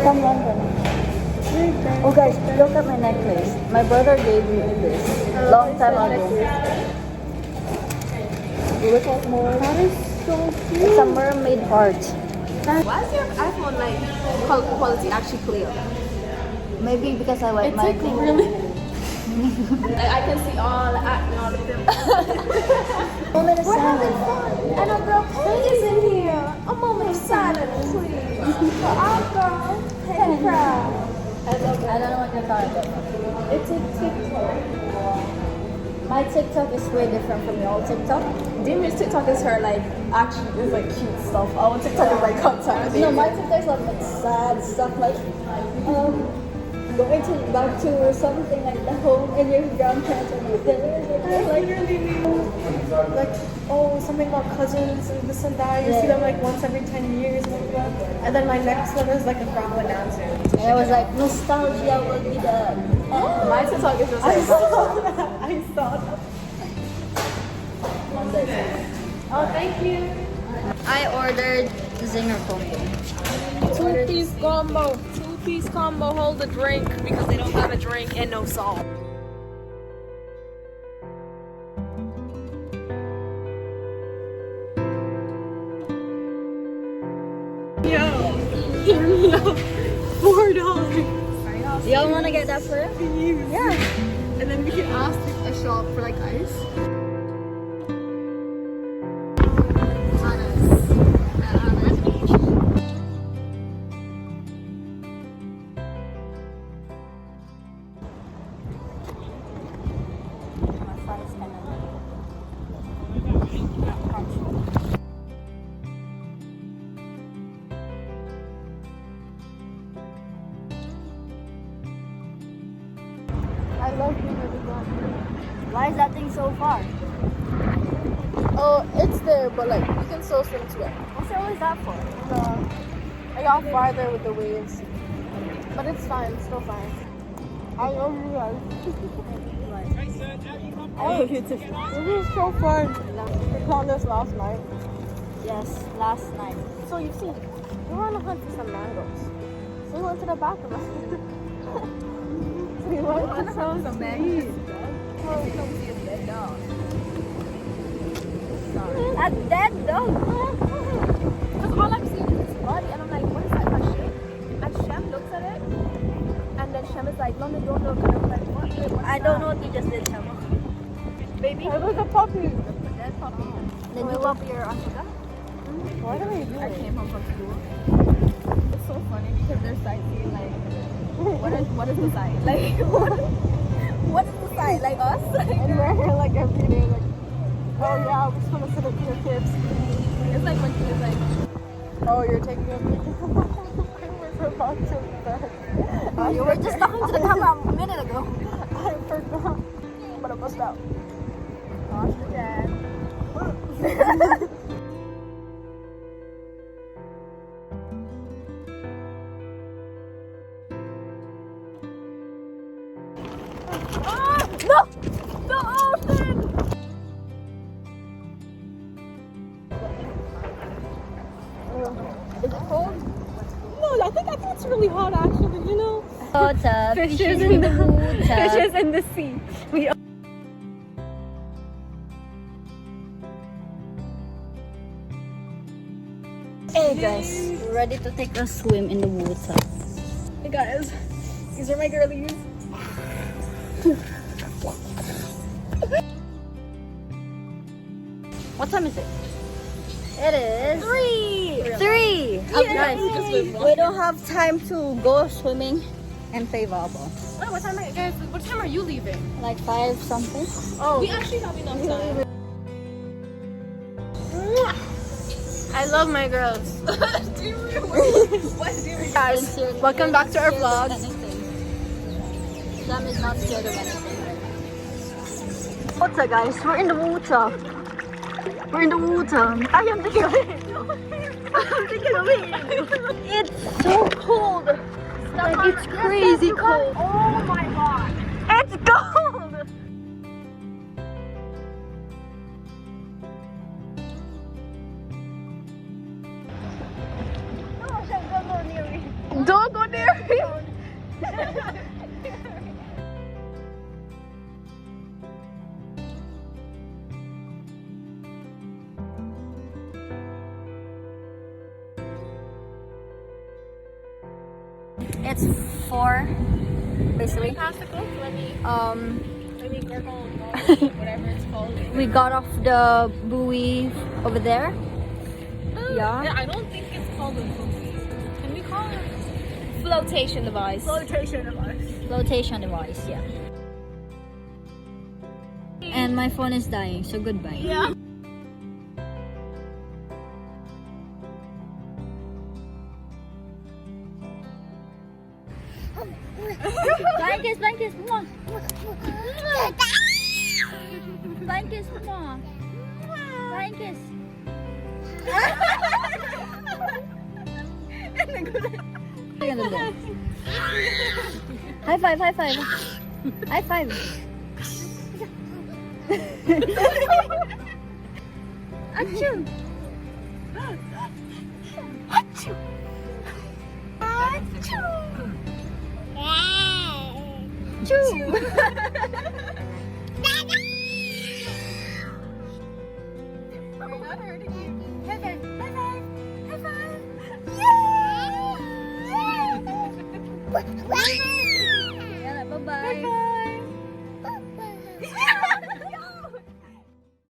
From London. Oh guys, look at my necklace. My brother gave me this long time ago. Look at more. That is so cute. It's a mermaid heart. Why is your iPhone like quality actually clear? Maybe because I like It's my like really. Like, I can see all the acting, all the different. moment of We're having silence. fun, and our girl Penny is in here. A moment of silence, please. For our girl, Penny Proud. I don't know what you're talking about. It's a TikTok. My TikTok is way different from your TikTok. Demi's TikTok is her like actually is like cute stuff. Our TikTok is like content. No, my TikTok is like sad stuff like going to back to something like the home and your grandparents are with dinner. Like really like oh something about cousins and this and that. You see them like once every 10 years and like that. And then my next one is like a grandma dancer. And I was like, nostalgia will be the My TikTok is just like I saw that. Oh, thank you. I ordered Zinger combo. Two-piece combo. Two-piece combo. Hold the drink because they don't have a drink and no salt. Yo, hear me out. $4. Y'all wanna get that for it? Yeah. And then we can ask a shop for like ice. I love being able to go. Why is that thing so far? Oh, it's there, but like you can still swim to it. What's always that for? I got farther with the waves, but it's fine. It's still fine. I love you guys. Oh, you too. It was so fun. We found this last night. Yes, last night. So you see, we were on a hunt for some mangoes. So we went to the bathroom. So we went to some mangoes. A dead dog. Because all I'm seeing is his body, and I'm like, what is that, Hashem? And Shem looks at it, and then Shem is like, no, don't look. And I'm like, what? I don't know what you just did, Shama. Baby? It was a puppy. A dead puppy. Then you up your Ashika? Why do I do it? I came home from school. It's so funny because they're sightseeing like, what is the sight? Like, what is the sight? Like us? And we're here like every day, like, oh yeah, we just want to sit up your kids. It's like when she was like, oh, you're taking a picture. I was about to bed. You were just talking to the camera a minute ago. I forgot. But I must out. Gosh, the dad. Ah! No! The ocean! Is it cold? No, I think it's really hot actually, you know? Water, Fishes in the water. Fishes in the sea. Hey guys, we're ready to take a swim in the water. Hey guys, these are my girlies. What time is it? It is 3. Yeah. Guys, we don't have time to go swimming and play volleyball. Wait, what time are you leaving? Like 5 something. Oh, we actually have enough time. I love my girls. Guys, welcome back to our vlog. Sam is not scared of anything. Water, guys. We're in the water. We're in the water. I am taking a wave. I'm taking a wave. It's so cold. Like, it's crazy cold. Oh my god. It's cold. Don't go near It's 4 basically. Let me gargle, whatever it's called. We got off the buoy over there. Yeah. I don't think it's called a buoy. Can we call it flotation device? Flotation device, yeah. And my phone is dying, so goodbye. Yeah. Flying kiss, mwah. Flying kiss, mwah. Flying kiss. High five, high five. High five. Achoo. Achoo. Achoo. Achoo. High five, high five, high five. Yay! Yay!